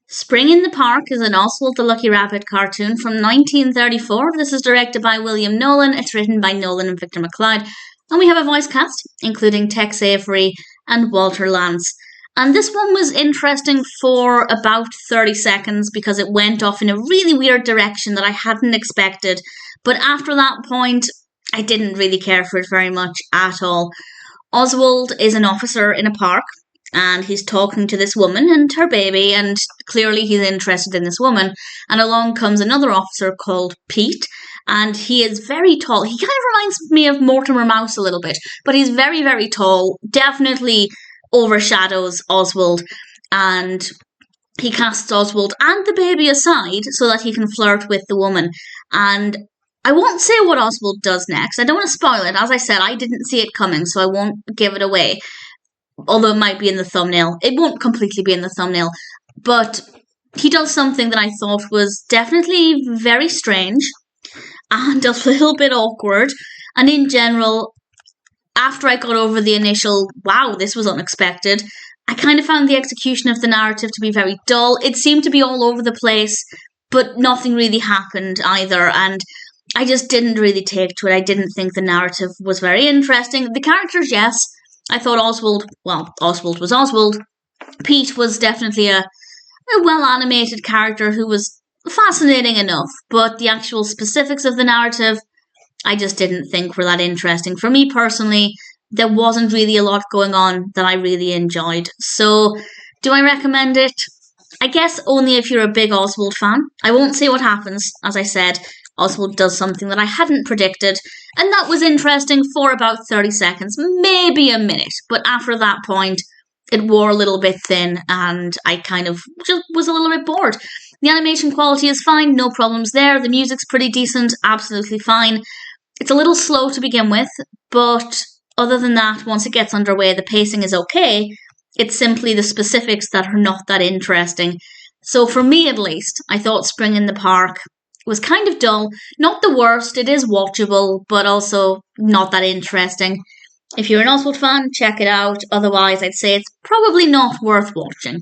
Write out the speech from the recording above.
Spring in the Park is an Oswald the Lucky Rabbit cartoon from 1934. This is directed by William Nolan. It's written by Nolan and Victor McLeod. And we have a voice cast, including Tex Avery and Walter Lantz. And this one was interesting for about 30 seconds because it went off in a really weird direction that I hadn't expected. But after that point, I didn't really care for it very much at all. Oswald is an officer in a park, and he's talking to this woman and her baby, and clearly he's interested in this woman. And along comes another officer called Pete, and he is very tall. He kind of reminds me of Mortimer Mouse a little bit, but he's very, very tall, definitely overshadows Oswald, and he casts Oswald and the baby aside so that he can flirt with the woman. And I won't say what Oswald does next. I don't want to spoil it. As I said, I didn't see it coming, so I won't give it away. Although it might be in the thumbnail. It won't completely be in the thumbnail. But he does something that I thought was definitely very strange and a little bit awkward. And in general, after I got over the initial, wow, this was unexpected, I kind of found the execution of the narrative to be very dull. It seemed to be all over the place, but nothing really happened either. And I just didn't really take to it. I didn't think the narrative was very interesting. The characters, yes. I thought Oswald was Oswald. Pete was definitely a well-animated character who was fascinating enough, but the actual specifics of the narrative, I just didn't think were that interesting. For me personally, there wasn't really a lot going on that I really enjoyed. So, do I recommend it? I guess only if you're a big Oswald fan. I won't say what happens, as I said. Oswald does something that I hadn't predicted, and that was interesting for about 30 seconds, maybe a minute. But after that point, it wore a little bit thin, and I kind of just was a little bit bored. The animation quality is fine, no problems there. The music's pretty decent, absolutely fine. It's a little slow to begin with, but other than that, once it gets underway, the pacing is okay. It's simply the specifics that are not that interesting. So for me at least, I thought Spring in the Park was kind of dull. Not the worst, it is watchable, but also not that interesting. If you're an Oswald fan, check it out. Otherwise, I'd say it's probably not worth watching.